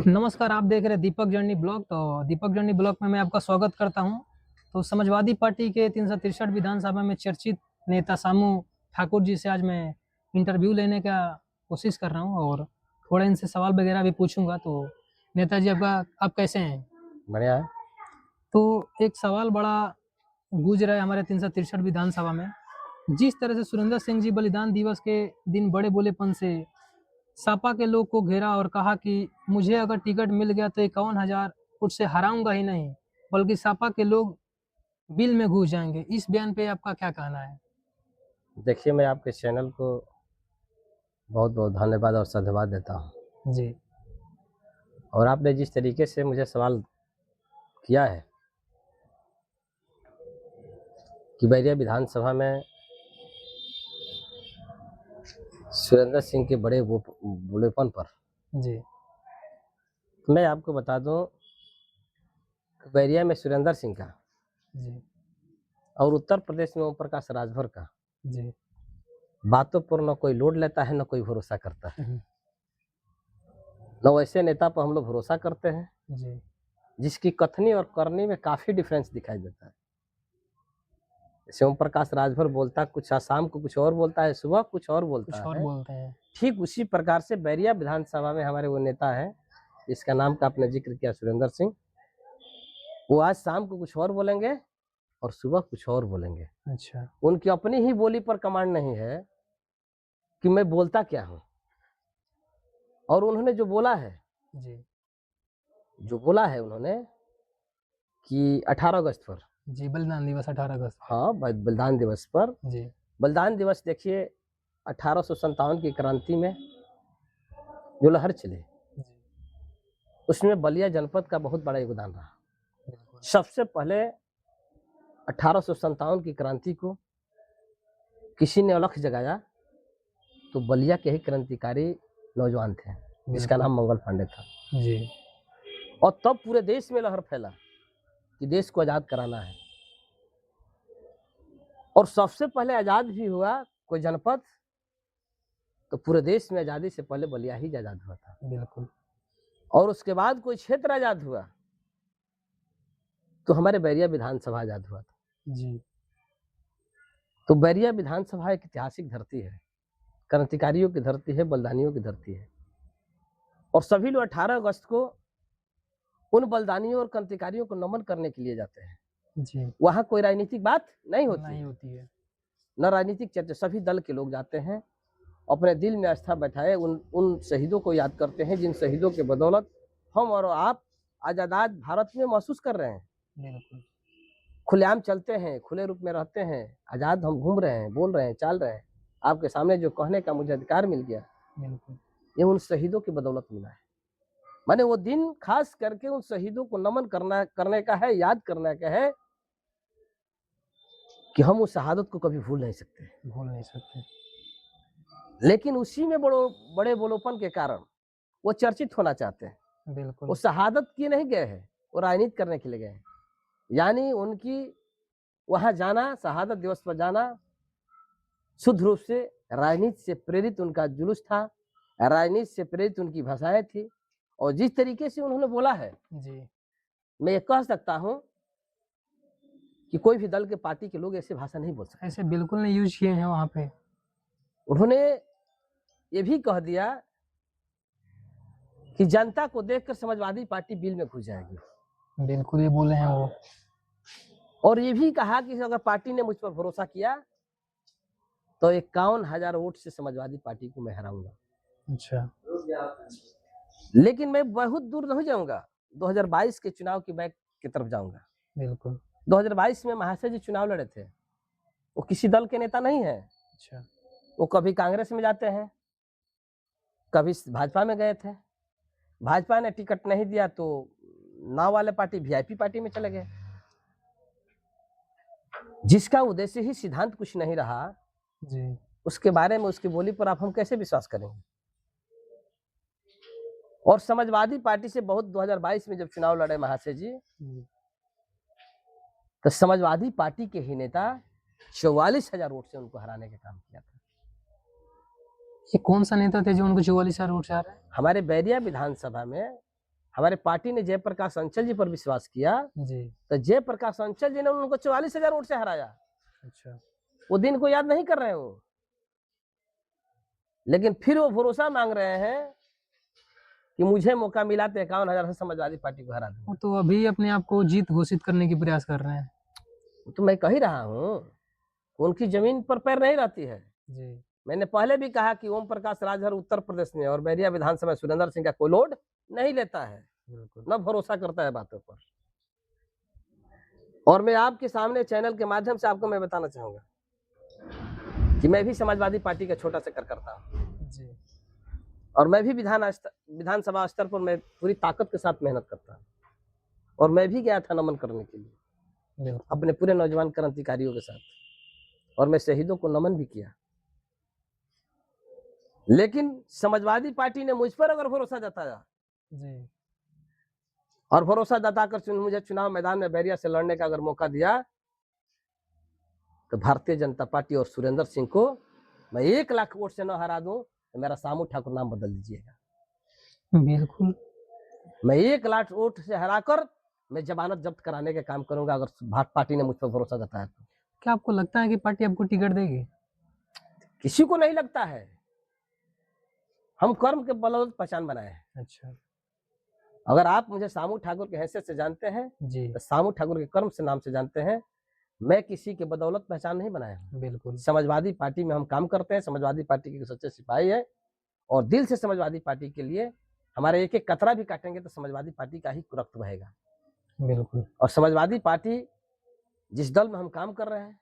नमस्कार, आप देख रहे हैं दीपक जर्नी ब्लॉग। तो दीपक जर्नी ब्लॉग में मैं आपका स्वागत करता हूं। तो समाजवादी पार्टी के 363 विधानसभा में चर्चित नेता सामू ठाकुर जी से आज मैं इंटरव्यू लेने का कोशिश कर रहा हूं और थोड़ा इनसे सवाल वगैरह भी पूछूंगा। तो नेताजी आप कैसे हैं? बढ़िया है। तो एक सवाल बड़ा गूंज रहा है हमारे 363 विधानसभा में। जिस तरह से सुरेंद्र सिंह जी बलिदान दिवस के दिन बड़े बोलेपन से सपा के लोग को घेरा और कहा कि मुझे अगर टिकट मिल गया तो 51,000 फुट से हराऊंगा ही नहीं, बल्कि सपा के लोग बिल में घुस जाएंगे। इस बयान पे आपका क्या कहना है? देखिए, मैं आपके चैनल को बहुत बहुत धन्यवाद और साधुवाद देता हूँ। जी और आपने जिस तरीके से मुझे सवाल किया है कि बैरिया विधानसभा में सुरेंद्र सिंह के बड़े बोलेपन पर, जी तो मैं आपको बता दूं कि बैरिया में सुरेंद्र सिंह का जी और उत्तर प्रदेश में ओम प्रकाश राजभर का जी बातों पर न कोई लोड लेता है, न कोई भरोसा करता है। हम्म, न वैसे नेता पर हम लोग भरोसा करते हैं जी जिसकी कथनी और करनी में काफी डिफरेंस दिखाई देता है। जैसे ओम प्रकाश राजभर बोलता कुछ, शाम को कुछ और बोलता है, सुबह कुछ और कुछ बोलता और है। बोलते हैं। ठीक उसी प्रकार से बैरिया विधानसभा में हमारे वो नेता है, इसका नाम का आपने जिक्र किया, सुरेंद्र सिंह। वो आज शाम को कुछ और बोलेंगे और सुबह कुछ और बोलेंगे। अच्छा उनकी अपनी ही बोली पर कमांड नहीं है कि मैं बोलता क्या हूँ। और उन्होंने जो बोला है जी उन्होंने कि 18 अगस्त पर, जी बलिदान दिवस 18 अगस्त। हाँ, बलिदान दिवस पर, जी बलिदान दिवस देखिए 1857 की क्रांति में जो लहर चली, जी उसमें बलिया जनपद का बहुत बड़ा योगदान रहा। बिल्कुल। सबसे पहले 1857 की क्रांति को किसी ने अलख जगाया तो बलिया के ही क्रांतिकारी नौजवान थे, जिसका नाम मंगल पांडे था। जी और तब पूरे देश में लहर फैला कि देश को आजाद कराना है। और सबसे पहले आजाद भी हुआ कोई जनपद तो पूरे देश में आजादी से पहले बलिया ही आजाद हुआ था। बिल्कुल। और उसके बाद कोई क्षेत्र आजाद हुआ तो हमारे बैरिया विधानसभा आजाद हुआ था। जी तो बैरिया विधानसभा एक ऐतिहासिक धरती है, क्रांतिकारियों की धरती है, बलिदानियों की धरती है। और सभी लोग 18 अगस्त को उन बलिदानियों और क्रांतिकारियों को नमन करने के लिए जाते हैं। जी वहां कोई राजनीतिक बात नहीं नहीं होती है। न राजनीतिक चर्चा, सभी दल के लोग जाते हैं, अपने दिल में आस्था बैठाए उन उन शहीदों को याद करते हैं जिन शहीदों के बदौलत हम और आप आज आजाद भारत में महसूस कर रहे हैं। बिल्कुल खुलेआम चलते हैं, खुले रूप में रहते हैं, आजाद हम घूम रहे हैं, बोल रहे हैं, चाल रहे हैं। आपके सामने जो कहने का मुझे अधिकार मिल गया, बिल्कुल। ये उन शहीदों की बदौलत मिला है। माने वो दिन खास करके उन शहीदों को नमन करने का है, याद करने का है कि हम उस शहादत को कभी भूल नहीं सकते। भूल नहीं सकते। लेकिन उसी में बड़े बोलोपन के कारण वो चर्चित होना चाहते हैं। बिल्कुल वो शहादत किए नहीं गए हैं, वो राजनीति करने के लिए गए हैं। यानी उनकी वहां जाना, शहादत दिवस पर जाना, शुद्ध रूप से राजनीति से प्रेरित उनका जुलूस था, राजनीति से प्रेरित उनकी भाषाएं थी। और जिस तरीके से उन्होंने बोला है, जी मैं ये कह सकता हूं कि कोई भी दल के पार्टी के लोग ऐसे भाषा नहीं बोल सकते। ऐसे बिल्कुल नहीं यूज किए हैं वहाँ पे। उन्होंने ये भी कह दिया कि जनता को देखकर समाजवादी पार्टी बिल में घुस जाएगी। बिल्कुल ये बोले हैं वो। और ये भी कहा कि अगर पार्टी ने मुझ पर भरोसा किया तो 51,000 वोट से समाजवादी पार्टी को मैं हराऊंगा। अच्छा लेकिन मैं बहुत दूर नहीं जाऊंगा, 2022 के चुनाव की बैक की तरफ जाऊंगा। बिल्कुल। 2022 में महाशय जी चुनाव लड़े थे, वो किसी दल के नेता नहीं है। अच्छा वो कभी कांग्रेस में जाते हैं, कभी भाजपा में गए थे। भाजपा ने टिकट नहीं दिया तो नाव वाले पार्टी वीआईपी पार्टी में चले गए, जिसका उद्देश्य ही सिद्धांत कुछ नहीं रहा। जी उसके बारे में, उसकी बोली पर आप हम कैसे विश्वास करेंगे? और समाजवादी पार्टी से बहुत 2022 में जब चुनाव लड़े महाशय जी, तो समाजवादी पार्टी के ही नेता 44,000 वोट से उनको हराने का काम किया था। ये कौन सा नेता थे जो उनको 44,000 वोट से आ रहे हैं? हमारे बैरिया विधानसभा में हमारे पार्टी ने जयप्रकाश अंचल जी पर विश्वास किया, जी। तो जयप्रकाश अंचल जी ने उनको 44,000 वोट से हराया। अच्छा। वो दिन को याद नहीं कर रहे हैं वो, लेकिन फिर वो भरोसा मांग रहे हैं कि मुझे मौका मिला तो 51,000 से समाजवादी पार्टी को हरा दूंगा। वो तो अभी अपने आप को जीत घोषित करने की प्रयास कर रहे हैं। तो मैं कह ही रहा हूँ, उनकी जमीन पर पैर नहीं रहती है। जी। मैंने पहले भी कहा कि ओम प्रकाश राजभर उत्तर प्रदेश में और बैरिया विधानसभा सुरेंद्र सिंह का कोई लोड नहीं लेता है, बिल्कुल। न भरोसा करता है बातों पर। और मैं आपके सामने चैनल के माध्यम से आपको मैं बताना चाहूंगा कि मैं भी समाजवादी पार्टी का छोटा सा कार्यकर्ता हूँ, जी। और मैं भी विधानसभा स्तर पर मैं पूरी ताकत के साथ मेहनत करता हूँ। और मैं भी गया था नमन करने के लिए बिल्कुल। अपने पूरे नौजवान क्रांतिकारियों के साथ, और मैं शहीदों को नमन भी किया। लेकिन समाजवादी पार्टी ने मुझ पर अगर भरोसा जताया, जी। और भरोसा जताकर मुझे चुनाव मैदान में बैरिया से लड़ने का अगर मौका दिया, तो भारतीय जनता पार्टी और सुरेंद्र सिंह को मैं 1 लाख वोट से न हरा दूं तो मेरा सामू ठाकुर नाम बदल दीजिएगा। बिल्कुल। मैं 1 लाख वोट से हराकर मैं जमानत जब्त कराने का काम करूंगा, अगर भारत पार्टी ने मुझ पर भरोसा जताया तो। क्या आपको लगता है कि पार्टी आपको टिकट देगी? किसी को नहीं लगता है, हम कर्म के बलौत पहचान बनाए हैं। अच्छा। अगर आप मुझे सामू ठाकुर के हैसियत से जानते हैं, जी। तो सामू ठाकुर के कर्म से नाम से जानते हैं। मैं किसी के बदौलत पहचान नहीं बनाया हूं। बिल्कुल। समाजवादी पार्टी में हम काम करते हैं, समाजवादी पार्टी के सच्चे सिपाही है, और दिल से समाजवादी पार्टी के लिए हमारे एक एक कतरा भी काटेंगे तो समाजवादी पार्टी का ही रक्त बहेगा। बिल्कुल। और समाजवादी पार्टी जिस दल में हम काम कर रहे हैं,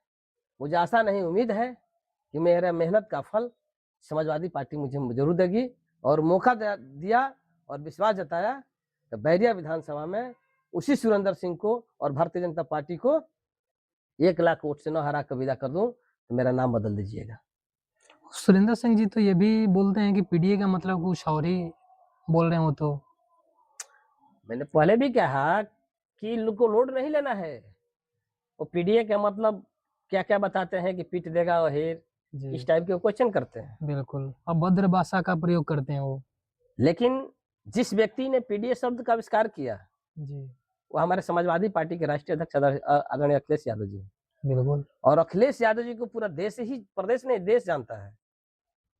मुझे आशा नहीं उम्मीद है कि मेरे मेहनत का फल समाजवादी पार्टी मुझे जरूर देगी। और मौका दिया और विश्वास जताया तो बैरिया विधानसभा में उसी सुरेंद्र सिंह को और भारतीय जनता पार्टी को 1 लाख वोट से न हरा कर विदा कर दूं तो मेरा नाम बदल दीजिएगा। सुरेंद्र सिंह जी तो ये भी बोलते हैं कि पीडीए का मतलब कुछ और ही बोल रहे हो तो। मैंने पहले भी कहा कि इनको लोड नहीं लेना है। वो पीडीए का मतलब क्या क्या बताते हैं कि पीट देगा और हेर, जी। इस टाइप के क्वेश्चन करते हैं। बिल्कुल। अभद्र भाषा का प्रयोग करते हैं वो। लेकिन जिस व्यक्ति ने पीडीए शब्द का आविष्कार किया, जी। वो हमारे समाजवादी पार्टी के राष्ट्रीय अध्यक्ष आदरणीय अखिलेश यादव जी हैं। बिल्कुल। और अखिलेश यादव जी को पूरा देश ही, प्रदेश नहीं देश जानता है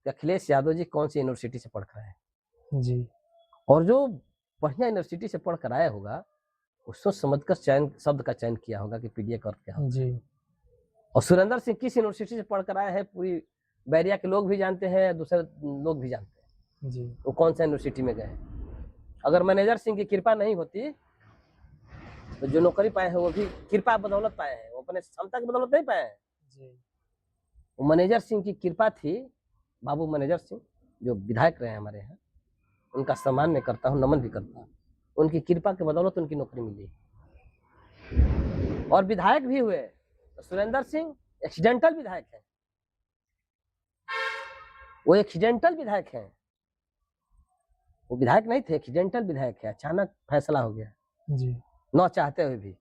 कि अखिलेश यादव जी कौन सी यूनिवर्सिटी से पढ़ कर आए। जी। और जो बढ़िया यूनिवर्सिटी से पढ़ कर आया होगा, वो सोच समझकर चयन शब्द का चयन किया होगा कि पीडीए का अर्थ क्या होता है। जी। और सुरेंद्र सिंह किस यूनिवर्सिटी से पढ़ कर आए हैं, पूरी बैरिया के लोग भी जानते हैं, दूसरे लोग भी जानते हैं जी। वो कौन सा यूनिवर्सिटी में गए। अगर मैनेजर सिंह की कृपा नहीं होती तो जो नौकरी पाए हैं वो भी कृपा बदौलत पाए हैं, वो अपने क्षमता की बदौलत नहीं पाए हैं। जी। वो मैनेजर सिंह की कृपा थी। बाबू मैनेजर सिंह जो विधायक रहे हैं हमारे यहाँ, उनका सम्मान मैं करता हूँ, नमन भी करता हूँ। उनकी कृपा के बदौलत उनकी नौकरी मिली और विधायक भी हुए। तो सुरेंद्र सिंह एक्सीडेंटल विधायक है, वो एक्सीडेंटल विधायक है। वो विधायक नहीं थे, एक्सीडेंटल विधायक है, अचानक फैसला हो गया जी। न चाहते हुए भी।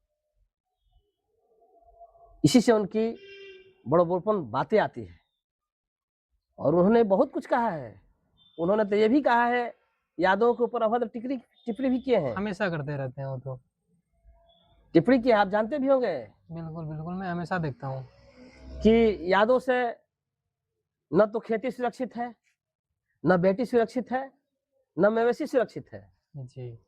इसी से उनकी बड़बड़पन बातें आती है। और उन्होंने बहुत कुछ कहा है। उन्होंने तो ये भी कहा है, यादवों के ऊपर अभद्र टिप्पणी भी किए हैं। हमेशा करते रहते हैं वो तो। टिप्पणी की आप जानते भी होंगे बिल्कुल बिल्कुल, मैं हमेशा देखता हूँ। कि यादव से न तो खेती सुरक्षित है, न बेटी सुरक्षित है, न मवेशी सुरक्षित है। जी।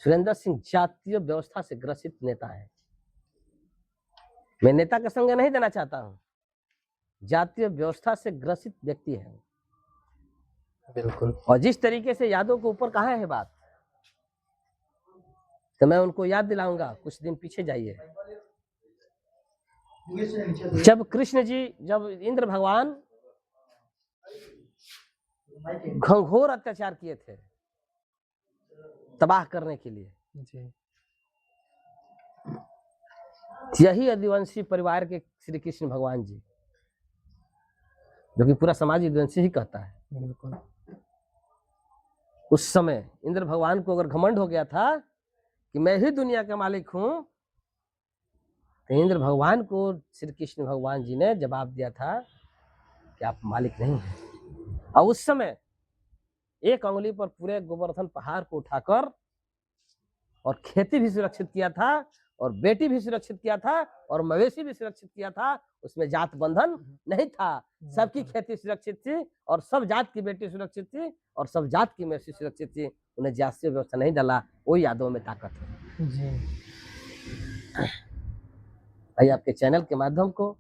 सुरेंद्र सिंह जातीय व्यवस्था से ग्रसित नेता है। मैं नेता का संज्ञा नहीं देना चाहता हूँ, जातीय व्यवस्था से ग्रसित व्यक्ति है। बिल्कुल। और जिस तरीके से यादव के ऊपर कहा है बात, तो मैं उनको याद दिलाऊंगा। कुछ दिन पीछे जाइए, जब कृष्ण जी, जब इंद्र भगवान घंघोर अत्याचार किए थे तबाह करने के लिए, जी। यही आदिवासी परिवार के श्री कृष्ण भगवान जी, जो कि पूरा समाज आदिवासी ही कहता है, बिल्कुल। उस समय इंद्र भगवान को अगर घमंड हो गया था कि मैं ही दुनिया का मालिक हूं, तो इंद्र भगवान को श्री कृष्ण भगवान जी ने जवाब दिया था कि आप मालिक नहीं हैं। और उस समय एक अंगुली पर पूरे गोवर्धन पहाड़ को उठाकर और खेती भी सुरक्षित किया था और बेटी भी सुरक्षित किया था और मवेशी भी सुरक्षित किया था। उसमें जात बंधन नहीं था, सबकी खेती सुरक्षित थी और सब जात की बेटी सुरक्षित थी और सब जात की मवेशी सुरक्षित थी। उन्हें जातीय व्यवस्था नहीं डाला, वो यादों में ताकत है। जी। भाई आपके चैनल के माध्यम को